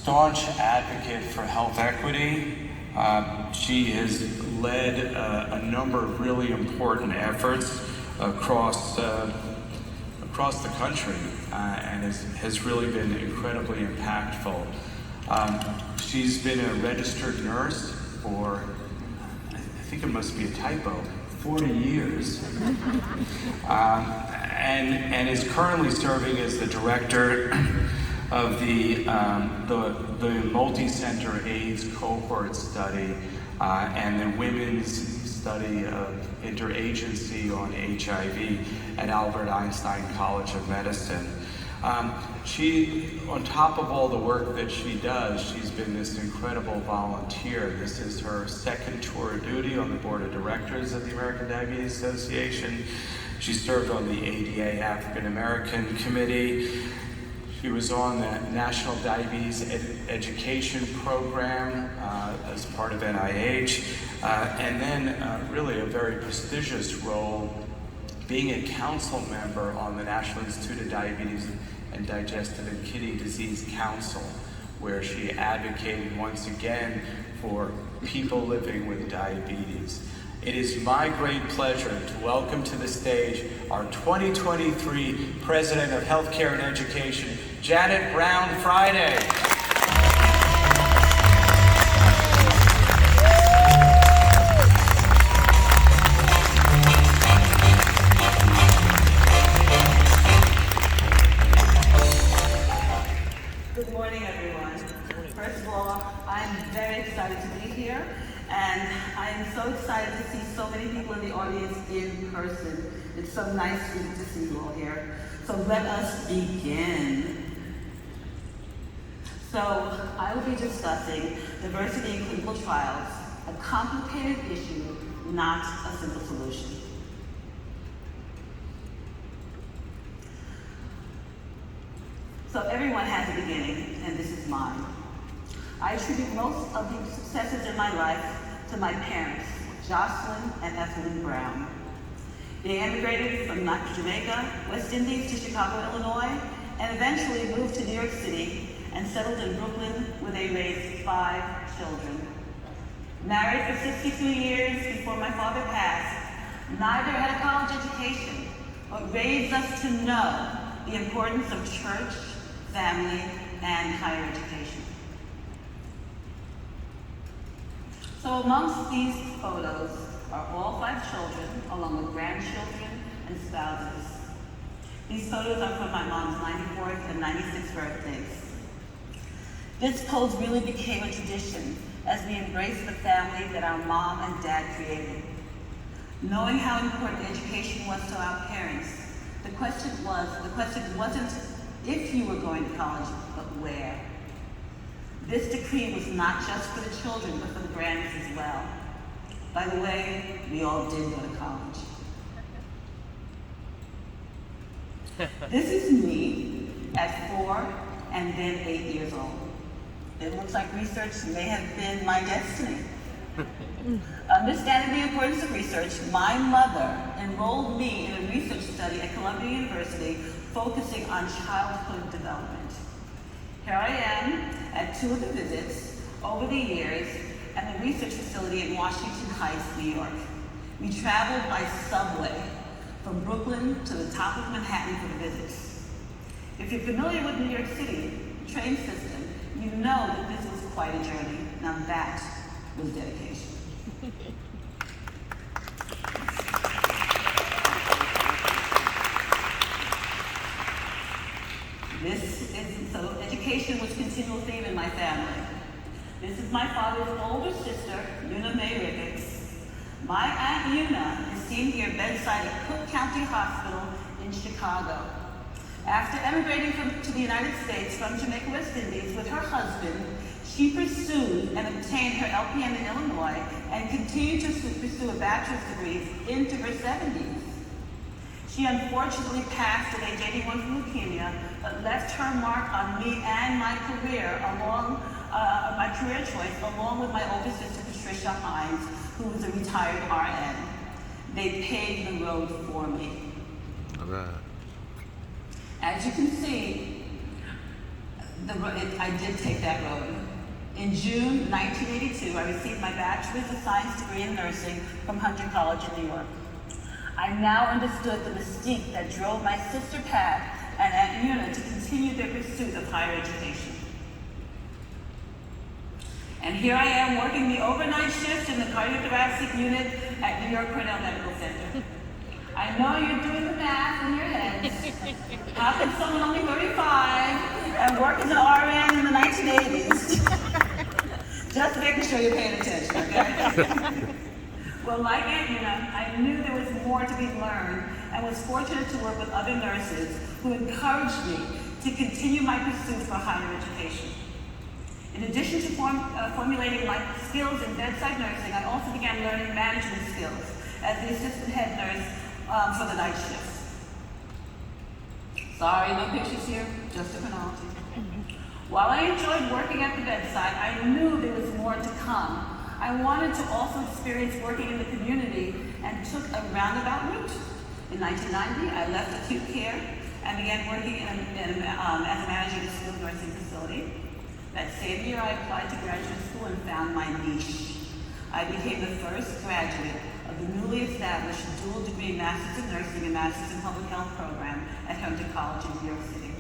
staunch advocate for health equity. She has led a number of really important efforts across the country and has really been incredibly impactful. She's been a registered nurse for, I think it must be a typo, 40 years, and is currently serving as the director of the multi-center AIDS cohort study and the women's study of interagency on HIV at Albert Einstein College of Medicine. She, on top of all the work that she does, she's been this incredible volunteer. This is her second tour of duty on the board of directors of the American Diabetes Association. She served on the ADA African American Committee. She was on the National Diabetes Education Program as part of NIH, and then really a very prestigious role being a council member on the National Institute of Diabetes and Digestive and Kidney Disease Council, where she advocated once again for people living with diabetes. It is my great pleasure to welcome to the stage our 2023 President of Healthcare and Education, Janet Brown Friday. Good morning, everyone. First of all, I'm very excited to be here, and I am so excited to see so many people in the audience in person. It's so nice to see you all here. So let us begin. So I will be discussing diversity in clinical trials, a complicated issue, not a simple solution. So everyone has a beginning, and this is mine. I attribute most of the successes in my life to my parents, Jocelyn and Ethelyn Brown. They immigrated from Jamaica, West Indies to Chicago, Illinois, and eventually moved to New York City and settled in Brooklyn, where they raised 5 children. Married for 62 years before my father passed, neither had a college education, but raised us to know the importance of church, family, and higher education. So amongst these photos are all 5 children, along with grandchildren and spouses. These photos are from my mom's 94th and 96th birthdays. This pose really became a tradition as we embraced the family that our mom and dad created. Knowing how important education was to our parents, the question wasn't if you were going to college, but where. This decree was not just for the children, but for the grannies as well. By the way, we all did go to college. This is me at 4 and then 8 years old. It looks like research may have been my destiny. Understanding the importance of research, my mother enrolled me in a research study at Columbia University focusing on childhood development. Here I am at 2 of the visits over the years at the research facility in Washington Heights, New York. We traveled by subway from Brooklyn to the top of Manhattan for the visits. If you're familiar with New York City train system, you know that this was quite a journey. Now that was dedication. So education was a continual theme in my family. This is my father's older sister, Una Mae Ricketts. My Aunt Una is seen here bedside at Cook County Hospital in Chicago. After emigrating to the United States from Jamaica, West Indies with her husband, she pursued and obtained her LPN in Illinois and continued to pursue a bachelor's degree into her 70s. She unfortunately passed at age 81 from leukemia, but left her mark on me and my career choice, along with my older sister, Patricia Hines, who was a retired RN. They paved the road for me. All right. As you can see, I did take that road. In June 1982, I received my Bachelor's of Science degree in nursing from Hunter College in New York. I now understood the mystique that drove my sister Pat and Aunt Una to continue their pursuit of higher education. And here I am working the overnight shift in the cardiothoracic unit at New York Cornell Medical Center. I know you're doing the math in your heads. How can someone only 35 and work as an RN in the 1980s? Just making sure you're paying attention, okay? Well, like Aunt Una, I knew there was more to be learned and was fortunate to work with other nurses who encouraged me to continue my pursuit for higher education. In addition to formulating my skills in bedside nursing, I also began learning management skills as the assistant head nurse for the night shifts. Sorry, no pictures here, just a chronology. While I enjoyed working at the bedside, I knew there was more to come. I wanted to also experience working in the community and took a roundabout route. In 1990, I left acute care and began working as a manager at a skilled nursing facility. That same year, I applied to graduate school and found my niche. I became the first graduate of the newly established dual degree Masters of Nursing and Masters in Public Health program at Hunter College in New York City.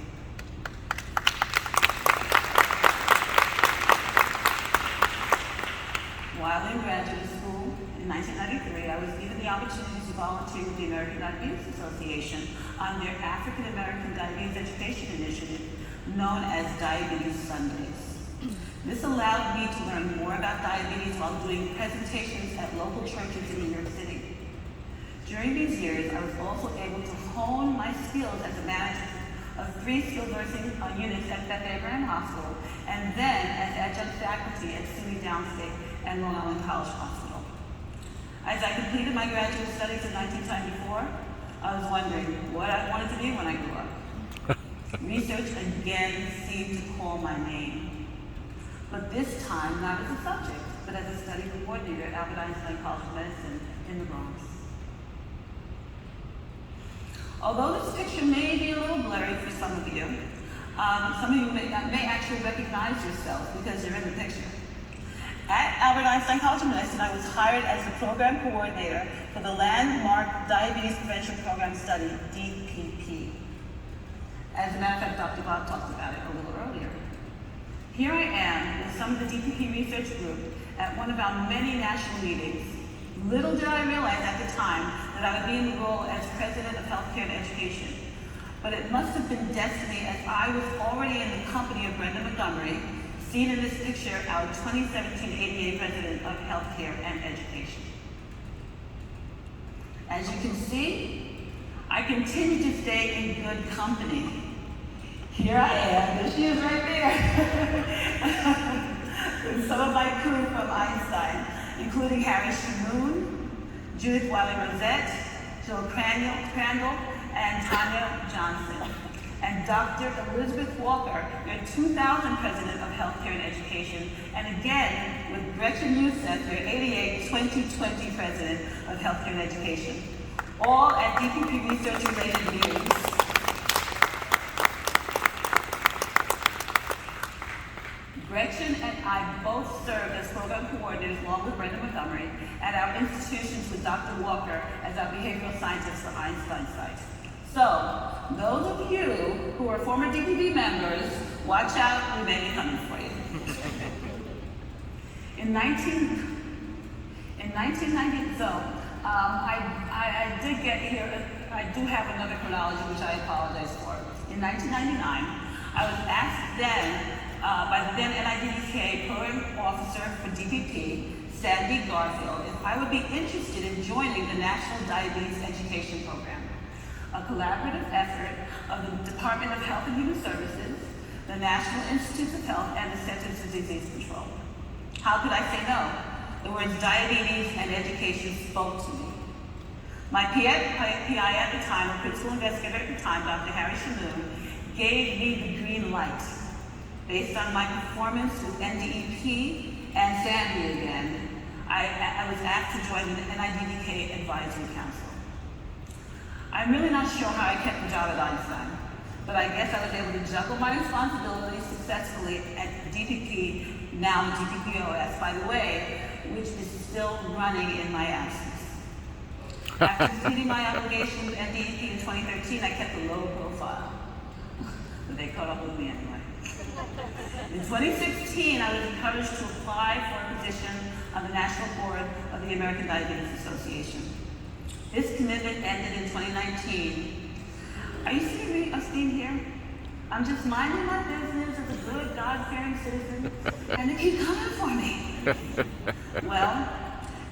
While in graduate school in 1993, I was given the opportunity to volunteer with the American Diabetes Association on their African American Diabetes Education Initiative, known as Diabetes Sundays. This allowed me to learn more about diabetes while doing presentations at local churches in New York City. During these years, I was also able to hone my skills as a manager of 3 skilled nursing units at Beth Abraham Hospital, and then as adjunct faculty at SUNY Downstate and Long Island College Hospital. As I completed my graduate studies in 1994, I was wondering what I wanted to be when I grew up. Research again seemed to call my name. But this time, not as a subject, but as a study coordinator at Albert Einstein College of Medicine in the Bronx. Although this picture may be a little blurry for some of you may actually recognize yourself because you're in the picture. At Albert Einstein College of Medicine, I was hired as the program coordinator for the landmark Diabetes Prevention Program Study, DPP. As a matter of fact, Dr. Bob talked about it a little earlier. Here I am with some of the DPP research group at one of our many national meetings. Little did I realize at the time that I would be in the role as President of Healthcare and Education. But it must have been destiny, as I was already in the company of Brenda Montgomery, seen in this picture, our 2017 ADA President of Healthcare and Education. As you can see, I continue to stay in good company. Here I am, and she is right there, with some of my crew from Einstein, including Harry Shamoon, Judith Wiley-Rosette, Jill Crandall, and Tanya Johnson. And Dr. Elizabeth Walker, your 2000 President of Healthcare and Education, and again with Gretchen Youssef, your 88 2020 President of Healthcare and Education, all at DPP research-related meetings. Gretchen and I both served as program coordinators along with Brenda Montgomery at our institutions with Dr. Walker as our behavioral scientist for Einstein site. So, those of you who are former DPP members, watch out, we may be coming for you. In 1990, I did get here, I do have another chronology which I apologize for. In 1999, I was asked then by the then NIDDK program officer for DPP, Sandy Garfield, if I would be interested in joining the National Diabetes Education Program, a collaborative effort of the Department of Health and Human Services, the National Institutes of Health, and the Centers for Disease Control. How could I say no? The words diabetes and education spoke to me. My PI at the time, or principal investigator at the time, Dr. Harry Shamoon, gave me the green light. Based on my performance with NDEP and Sandy again, I was asked to join the NIDDK Advisory Council. I'm really not sure how I kept the job at Einstein, but I guess I was able to juggle my responsibilities successfully at DPP, now DPPOS, by the way, which is still running in my absence. After completing my obligation at DEP in 2013, I kept a low profile. But they caught up with me anyway. In 2016, I was encouraged to apply for a position on the National Board of the American Diabetes Association. This commitment ended in 2019. Are you seeing me here? I'm just minding my business as a good, God-fearing citizen, and they keep coming for me. Well,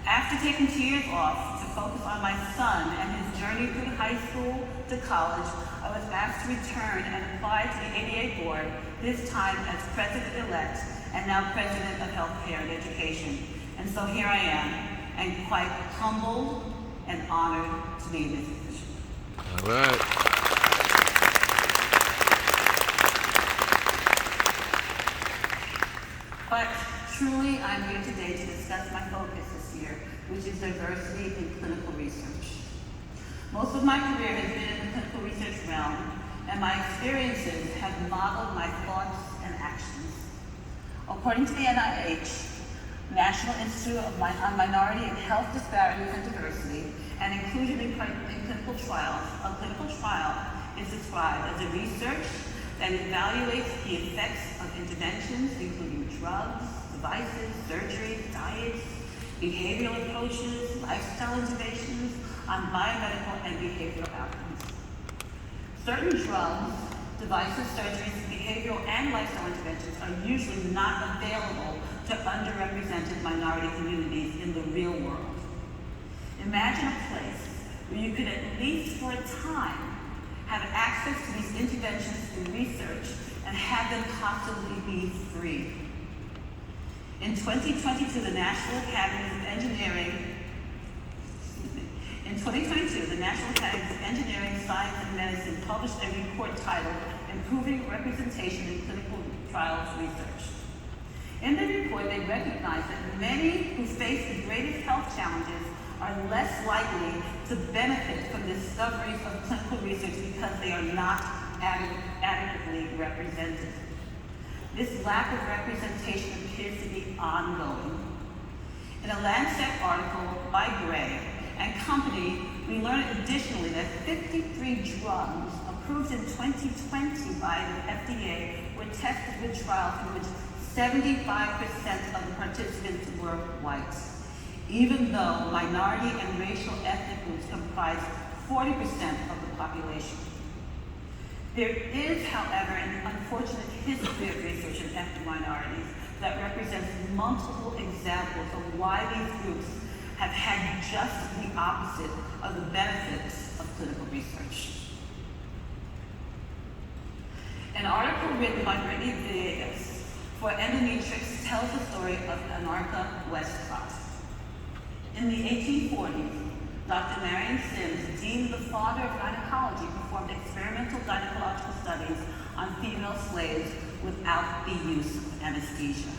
after taking 2 years off to focus on my son and his journey through high school to college, I was asked to return and apply to the ADA board, this time as president-elect and now president of healthcare and education. And so here I am, and quite humbled and honored to be in this position. All right. But truly, I'm here today to discuss my focus this year, which is diversity in clinical research. Most of my career has been in the clinical research realm, and my experiences have modeled my thoughts and actions. According to the NIH, National Institute on Minority and Health Disparities and Diversity, and inclusion in clinical trials, a clinical trial is described as a research that evaluates the effects of interventions, including drugs, devices, surgery, diets, behavioral approaches, lifestyle interventions on biomedical and behavioral outcomes. Certain drugs, devices, surgeries, behavioral and lifestyle interventions are usually not available to underrepresented minority communities in the real world. Imagine a place where you could, at least for a time, have access to these interventions through research and have them possibly be free. In 2022, the National Academy of Engineering, Science, and Medicine published a report titled Improving Representation in Clinical Trials Research. In the report, they recognized that many who face the greatest health challenges are less likely to benefit from discoveries of clinical research because they are not adequately represented. This lack of representation appears to be ongoing. In a Lancet article by Gray and company, we learned additionally that 53 drugs approved in 2020 by the FDA were tested with trials in which 75% of the participants were white, even though minority and racial ethnic groups comprise 40% of the population. There is, however, an unfortunate history of research in ethnic minorities that represents multiple examples of why these groups have had just the opposite of the benefits of clinical research. An article written by Brittany Villegas for Endometrix tells the story of Anarcha Westcott. In the 1840s, Dr. Marion Sims, deemed the father of gynecology, performed experimental gynecological studies on female slaves without the use of anesthesia.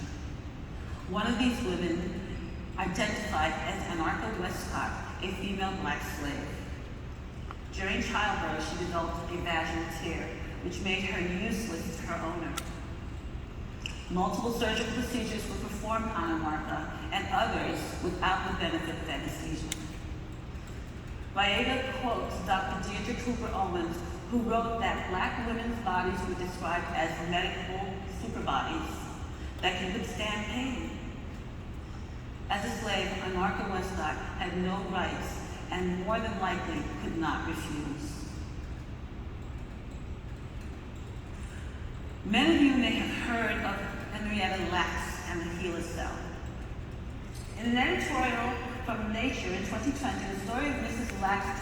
One of these women identified as Anarcha Westcott, a female black slave. During childbirth, she developed a vaginal tear, which made her useless to her owner. Multiple surgical procedures were performed on Anarcha, and others without the benefit of anesthesia. Valleda quotes Dr. Deirdre Cooper Owens, who wrote that black women's bodies were described as medical superbodies that can withstand pain. As a slave, Anarcha Westcott had no rights and more than likely could not refuse. Many of you may have heard of Henrietta Lacks and the HeLa cell. In an editorial from Nature in 2020, the story of Mrs. Lacks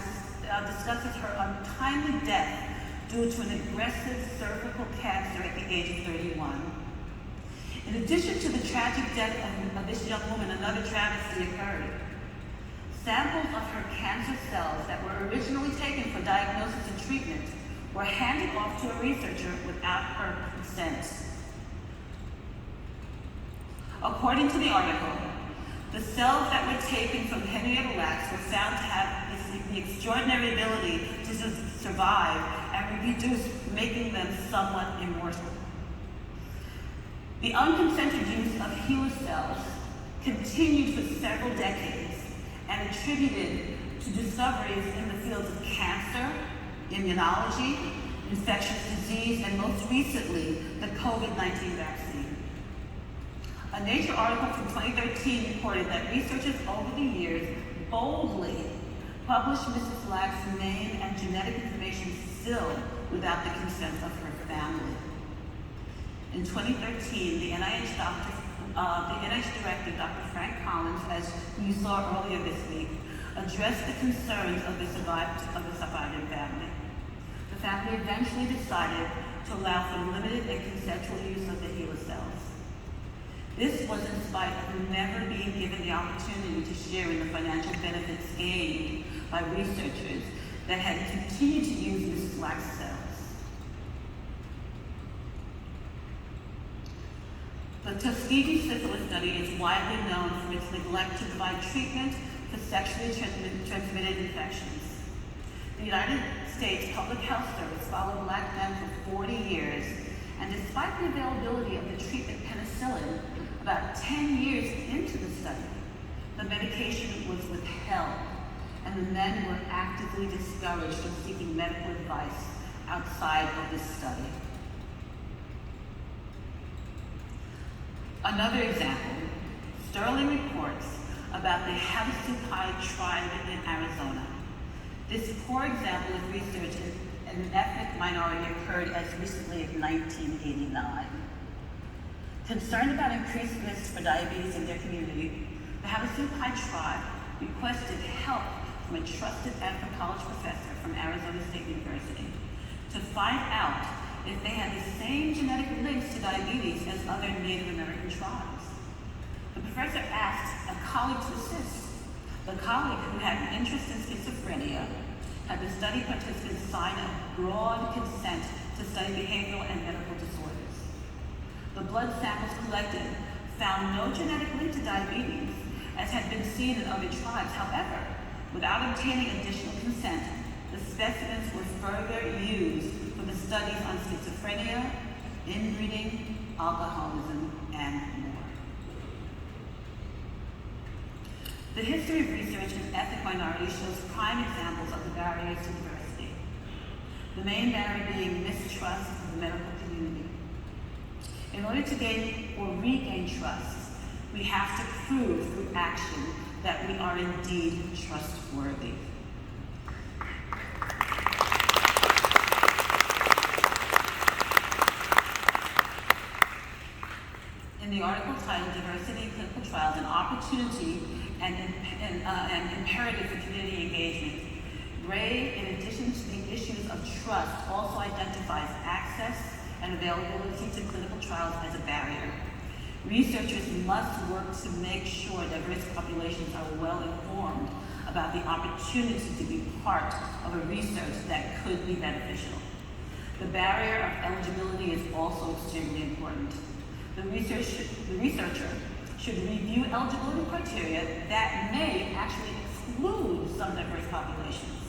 discusses her untimely death due to an aggressive cervical cancer at the age of 31. In addition to the tragic death of this young woman, another travesty occurred. Samples of her cancer cells that were originally taken for diagnosis and treatment were handed off to a researcher without her consent. According to the article, the cells that were taken from Henrietta Lacks were found to have the extraordinary ability to survive and reduced, making them somewhat immortal. The unconsented use of HeLa cells continued for several decades and attributed to discoveries in the fields of cancer, immunology, infectious disease, and most recently, the COVID-19 vaccine. A Nature article from 2013 reported that researchers over the years boldly published Mrs. Lack's name and genetic information still without the consent of her family. In 2013, the NIH director, Dr. Frank Collins, as you saw earlier this week, addressed the concerns of the surviving family. The family eventually decided to allow for limited and consensual use of the HeLa cells. This was in spite of never being given the opportunity to share in the financial benefits gained by researchers that had continued to use Mrs. Lack's cells. The Tuskegee syphilis study is widely known for its neglect to provide treatment for sexually transmitted infections. The United States Public Health Service followed Black men for 40 years, and despite the availability of the treatment penicillin, about 10 years into the study, the medication was withheld, and the men were actively discouraged from seeking medical advice outside of this study. Another example, Sterling reports about the Havasupai tribe in Arizona. This poor example of research in an ethnic minority occurred as recently as 1989. Concerned about increased risks for diabetes in their community, the Havasupai tribe requested help from a trusted anthropology professor from Arizona State University to find out if they had the same genetic links to diabetes as other Native American tribes. The professor asked a colleague to assist. The colleague, who had an interest in schizophrenia, had the study participants sign a broad consent to study behavioral and medical disorders. The blood samples collected found no genetic link to diabetes, as had been seen in other tribes. However, without obtaining additional consent, the specimens were further used for the studies on schizophrenia, inbreeding, alcoholism, and more. The history of research in ethnic minorities shows prime examples of the barriers to diversity. The main barrier being mistrust of the medical community. In order to gain or regain trust, we have to prove through action that we are indeed trustworthy. In the article titled Diversity in Clinical Trials, an Opportunity and Imperative for Community Engagement, Gray, in addition to the issues of trust, also identifies access and availability to clinical trials as a barrier. Researchers must work to make sure diverse populations are well informed about the opportunity to be part of a research that could be beneficial. The barrier of eligibility is also extremely important. The researcher should review eligibility criteria that may actually exclude some diverse populations.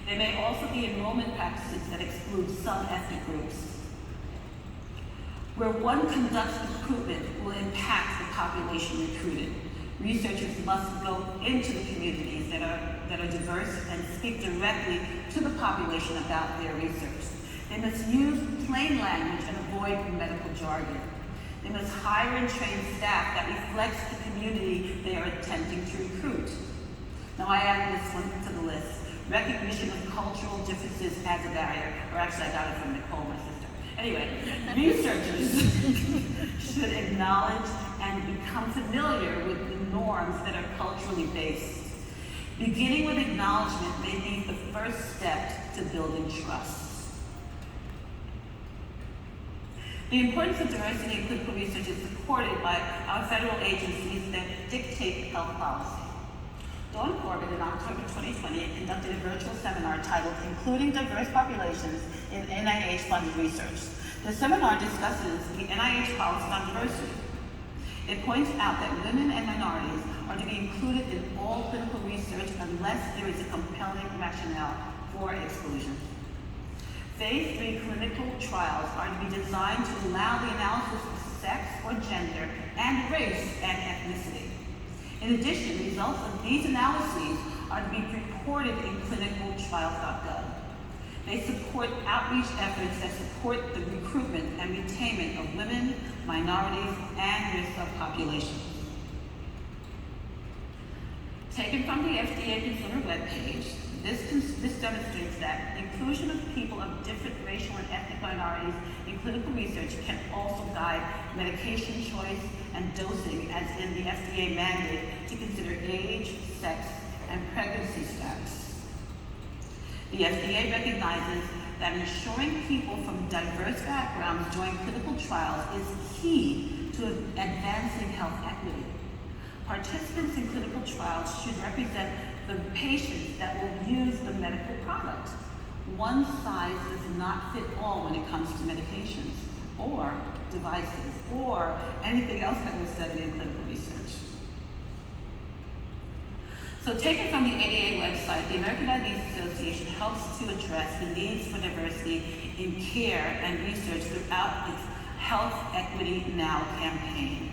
There may also be enrollment practices that exclude some ethnic groups. Where one conducts recruitment will impact the population recruited. Researchers must go into the communities that are diverse and speak directly to the population about their research. They must use plain language and avoid medical jargon. They must hire and train staff that reflects the community they are attempting to recruit. Now I add this one to the list. Recognition of cultural differences as a barrier, or actually I got it from Nicole, my sister. Anyway, researchers should acknowledge and become familiar with the norms that are culturally based. Beginning with acknowledgement may be the first step to building trust. The importance of diversity in clinical research is supported by our federal agencies that dictate health policy. Dawn Corbett, in October 2020, conducted a virtual seminar titled Including Diverse Populations in NIH-Funded Research. The seminar discusses the NIH policy on diversity. It points out that women and minorities are to be included in all clinical research unless there is a compelling rationale for exclusion. Phase 3 clinical trials are to be designed to allow the analysis of sex or gender and race and ethnicity. In addition, results of these analyses are to be reported in clinicaltrials.gov. They support outreach efforts that support the recruitment and retainment of women, minorities, and risk subpopulations. Taken from the FDA consumer webpage, this demonstrates that inclusion of people of different racial and ethnic minorities in clinical research can also guide medication choice and dosing, as in the FDA mandate to consider age, sex, and pregnancy status. The FDA recognizes that ensuring people from diverse backgrounds join clinical trials is key to advancing health equity. Participants in clinical trials should represent the patients that will use the medical product. One size does not fit all when it comes to medications or devices or anything else that was studied in clinical research. So taken from the ADA website, the American Diabetes Association helps to address the needs for diversity in care and research throughout its Health Equity Now campaign.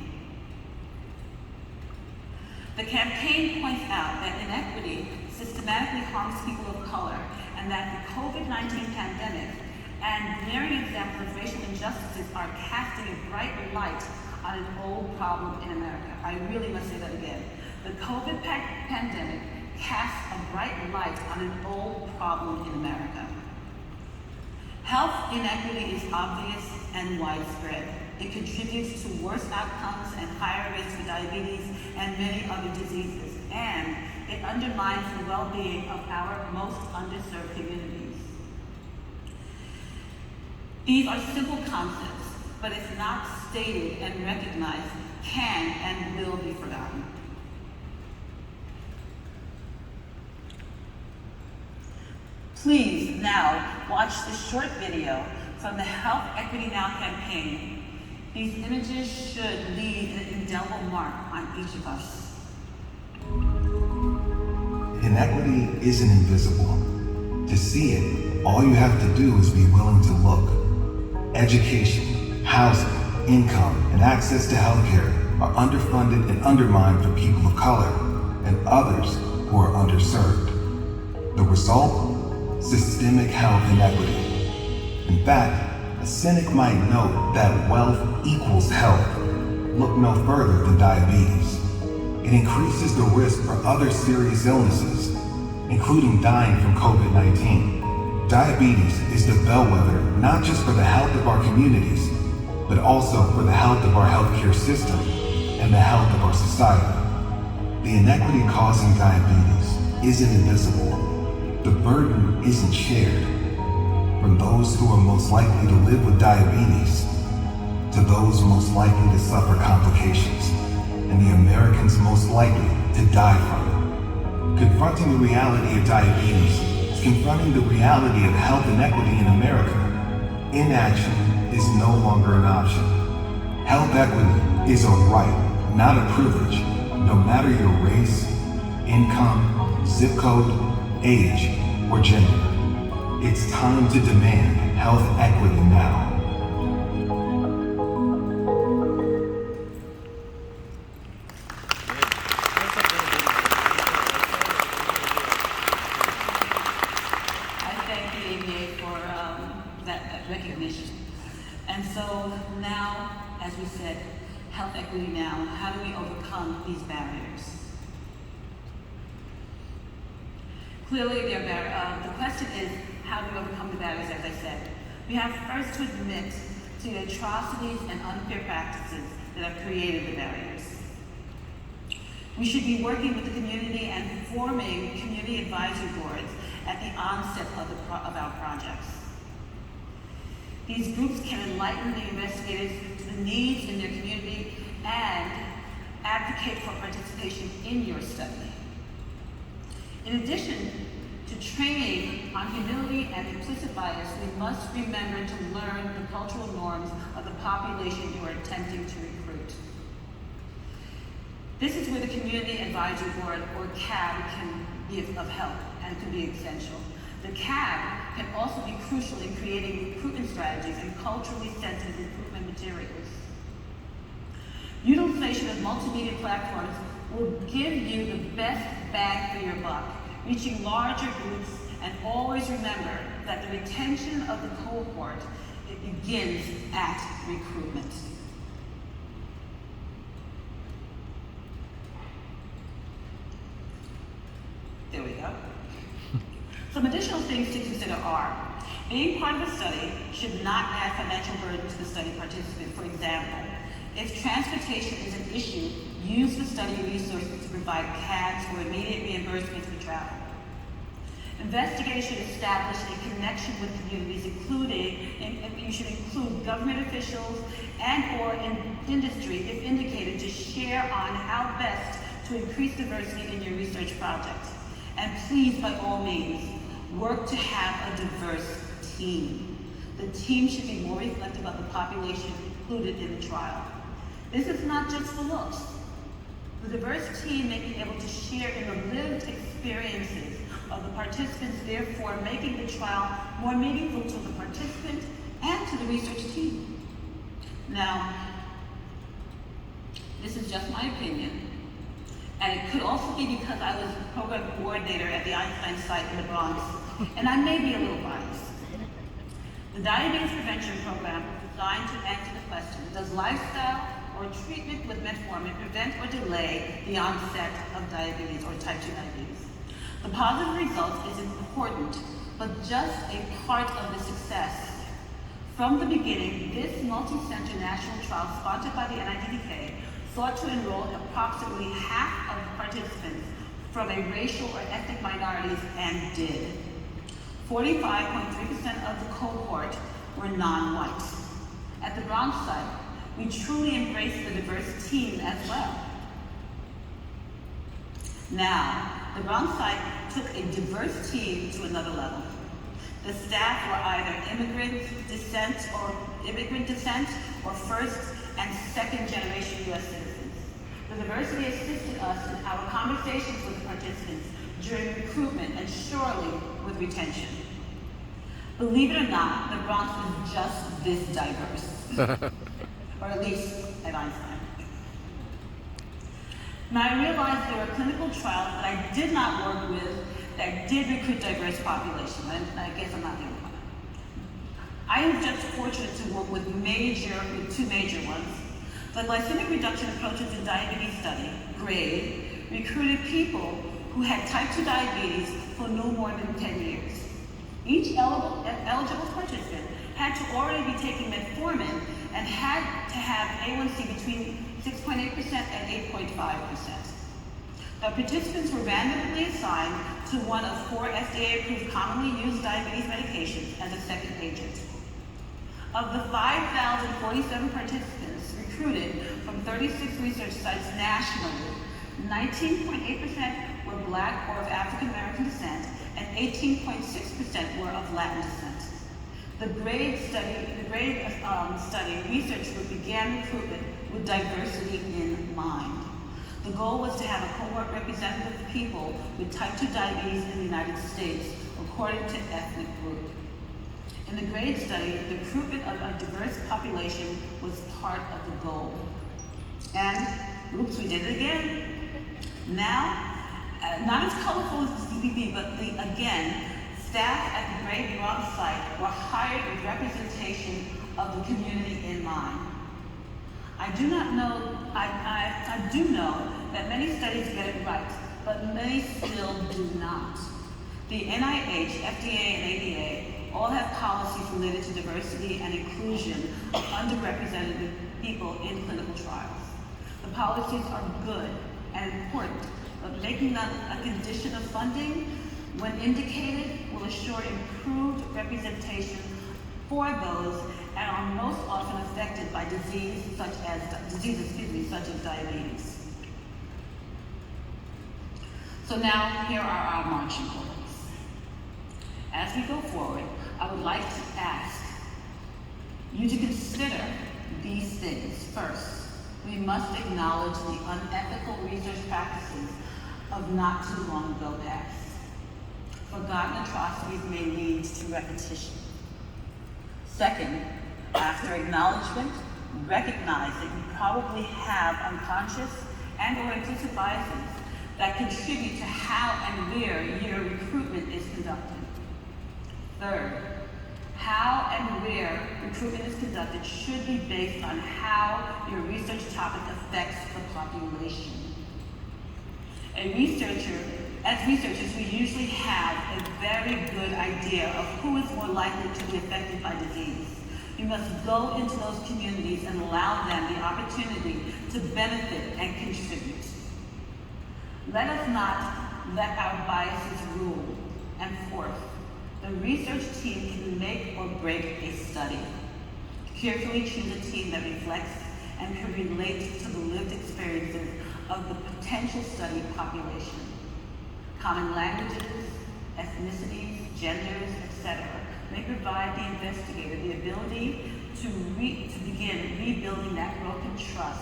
The campaign points out that inequity systematically harms people of color, and that the COVID-19 pandemic and glaring examples of racial injustices are casting a bright light on an old problem in America. I really must say that again. The COVID pandemic casts a bright light on an old problem in America. Health inequity is obvious and widespread. It contributes to worse outcomes and higher rates for diabetes and many other diseases, and it undermines the well-being of our most underserved communities. These are simple concepts, but if not stated and recognized, can and will be forgotten. Please now watch this short video from the Health Equity Now campaign. These images should leave an indelible mark on each of us. Inequity isn't invisible. To see it, all you have to do is be willing to look. Education, housing, income, and access to healthcare are underfunded and undermined for people of color and others who are underserved. The result? Systemic health inequity. In fact, a cynic might note that wealth equals health. Look no further than diabetes. It increases the risk for other serious illnesses, including dying from COVID-19. Diabetes is the bellwether not just for the health of our communities, but also for the health of our healthcare system and the health of our society. The inequity causing diabetes isn't invisible. The burden isn't shared. From those who are most likely to live with diabetes to those most likely to suffer complications and the Americans most likely to die from it. Confronting the reality of diabetes is confronting the reality of health inequity in America. Inaction is no longer an option. Health equity is a right, not a privilege, no matter your race, income, zip code, age, or gender. It's time to demand health equity now. I thank the ABA for that recognition. And so now, as we said, health equity now, how do we overcome these barriers? Clearly, the question is, how do we overcome the barriers, as I said? We have first to admit to the atrocities and unfair practices that have created the barriers. We should be working with the community and forming community advisory boards at the onset of our projects. These groups can enlighten the investigators to the needs in their community and advocate for participation in your study. In addition to training on humility and implicit bias, we must remember to learn the cultural norms of the population you are attempting to recruit. This is where the Community Advisory Board, or CAB, can be of help and can be essential. The CAB can also be crucial in creating recruitment strategies and culturally sensitive recruitment materials. Utilization of multimedia platforms will give you the best bang for your buck, reaching larger groups, and always remember that the retention of the cohort, it begins at recruitment. There we go. Some additional things to consider are, being part of a study should not add financial burden to the study participant. For example, if transportation is an issue, use the study resources to provide CADs or immediate reimbursements for travel. Investigators should establish a connection with communities, and you should include government officials and or in industry, if indicated, to share on how best to increase diversity in your research project. And please, by all means, work to have a diverse team. The team should be more reflective of the population included in the trial. This is not just for looks. The diverse team may be able to share in the lived experiences of the participants, therefore making the trial more meaningful to the participant and to the research team. Now, this is just my opinion, and it could also be because I was program coordinator at the Einstein site in the Bronx, and I may be a little biased. The Diabetes Prevention Program is designed to answer the question, does lifestyle or treatment with metformin prevent or delay the onset of diabetes or type 2 diabetes? The positive result is important, but just a part of the success. From the beginning, this multi-center national trial sponsored by the NIDDK sought to enroll approximately half of the participants from a racial or ethnic minorities, and did. 45.3% of the cohort were non-whites. At the Bronx site, we truly embraced the diverse team as well. Now, the Bronx site took a diverse team to another level. The staff were either immigrant descent or first and second generation U.S. citizens. The diversity assisted us in our conversations with the participants during recruitment and surely with retention. Believe it or not, the Bronx is just this diverse, or at least at Einstein. Now, I realized there were clinical trials that I did not work with that did recruit diverse population, and I guess I'm not the only one. I am just fortunate to work with two major ones. The glycemic reduction approaches in diabetes study, GRADE, recruited people who had type 2 diabetes for no more than 10 years. Each eligible participant had to already be taking metformin and had to have A1C between 6.8% and 8.5%. The participants were randomly assigned to one of 4 FDA-approved commonly used diabetes medications as a second agent. Of the 5,047 participants recruited from 36 research sites nationally, 19.8% were Black or of African American descent, and 18.6% were of Latin descent. The GRADE study research group began recruitment with diversity in mind. The goal was to have a cohort representative of people with type 2 diabetes in the United States, according to ethnic group. In the GRADE study, the recruitment of a diverse population was part of the goal. And, oops, we did it again. Now, not as colorful as the CPP, but again, staff at the GRADE Bronx site were hired with representation of the community in mind. I do know that many studies get it right, but many still do not. The NIH, FDA, and ADA all have policies related to diversity and inclusion of underrepresented people in clinical trials. The policies are good and important, but making them a condition of funding, when indicated, will assure improved representation for those and are most often affected by diseases such as diabetes. So now, here are our marching orders. As we go forward, I would like to ask you to consider these things. First, we must acknowledge the unethical research practices of not too long ago past. forgotten atrocities may lead to repetition. Second, after acknowledgement, recognize that you probably have unconscious and or implicit biases that contribute to how and where your recruitment is conducted. Third, how and where recruitment is conducted should be based on how your research topic affects the population. As researchers, we usually have a very good idea of who is more likely to be affected by disease. We must go into those communities and allow them the opportunity to benefit and contribute. Let us not let our biases rule. And fourth, the research team can make or break a study. Carefully choose a team that reflects and can relate to the lived experiences of the potential study population. Common languages, ethnicities, genders, etc. may provide the investigator the ability to begin rebuilding that broken trust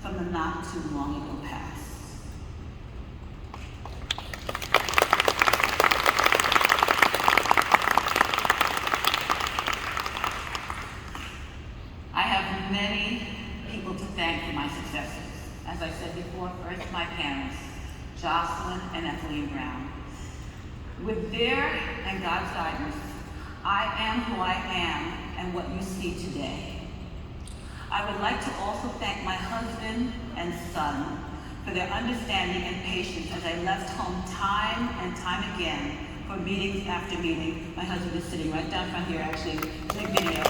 from the not too long ago past. I have many people to thank for my successes. As I said before, first my parents, Jocelyn and Ethelene Brown. With their and God's guidance, I am who I am and what you see today. I would like to also thank my husband and son for their understanding and patience as I left home time and time again for meetings after meeting. My husband is sitting right down front here actually, in a video.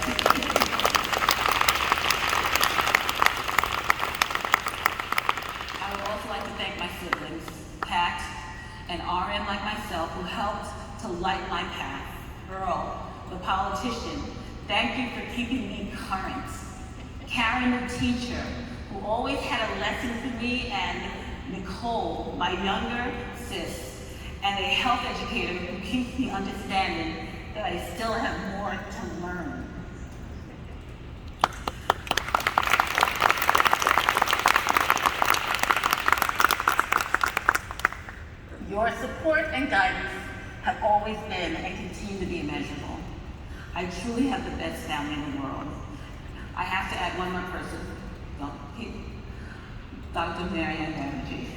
I would also like to thank my siblings, Pat and RN like myself, who helped to light my path. Earl, the politician, thank you for keeping me current. Karen, the teacher, who always had a lesson for me, and Nicole, my younger sis, and a health educator who keeps me understanding that I still have more to learn. Your support and guidance have always been and continue to be immeasurable. I truly have the best family in the world. I have to add one more person. Dr. Marianne Banerjee.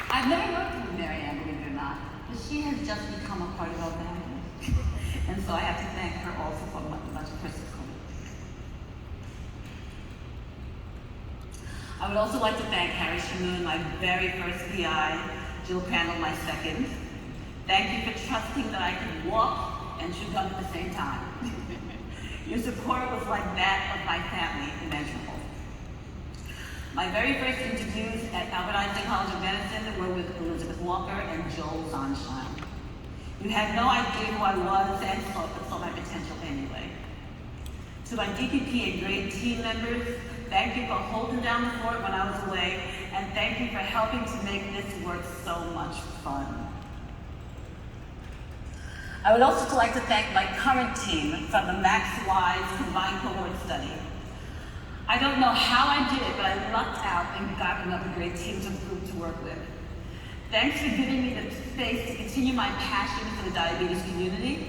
I've never worked with Marianne, believe it or not, but she has just become a part of our family. And so I have to thank her also for much of her support. I would also like to thank Harry Shamoon, my very first PI, Jill Crandall, my second. Thank you for trusting that I could walk and chew gum at the same time. Your support was like that of my family, immeasurable. My very first interviews at Albert Einstein College of Medicine were with Elizabeth Walker and Joel Zonshine. You had no idea who I was and saw my potential anyway. To my DPP and grade team members, thank you for holding down the fort when I was away, and thank you for helping to make this work so much fun. I would also like to thank my current team from the Max Wise Combined Cohort Study. I don't know how I did it, but I lucked out and got another great team to work with. Thanks for giving me the space to continue my passion for the diabetes community.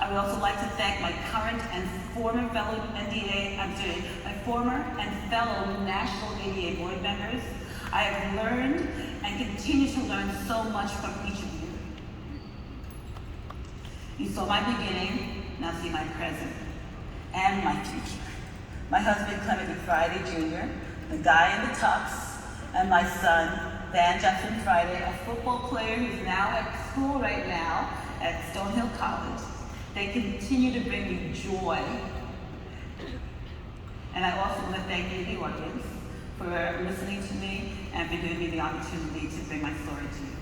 I would also like to thank my current and former fellow my former and fellow National ADA board members. I have learned and continue to learn so much from each of you. You saw my beginning, now see my present and my future. My husband, Clement Friday Jr., the guy in the tux, and my son, Van Jefferson Friday, a football player who's now at school right now at Stonehill College. They continue to bring me joy. And I also want to thank you, the audience, for listening to me and for giving me the opportunity to bring my story to you.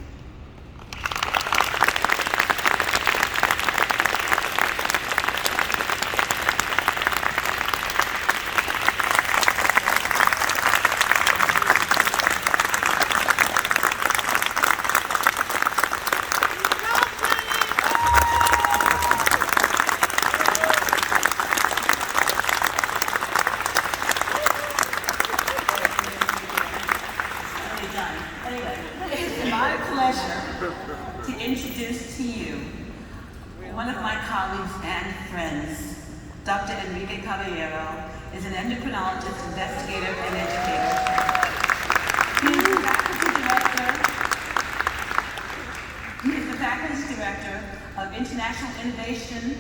introduce to you one of my colleagues and friends. Dr. Enrique Caballero is an endocrinologist, investigator, and educator. He is the faculty director of International Innovation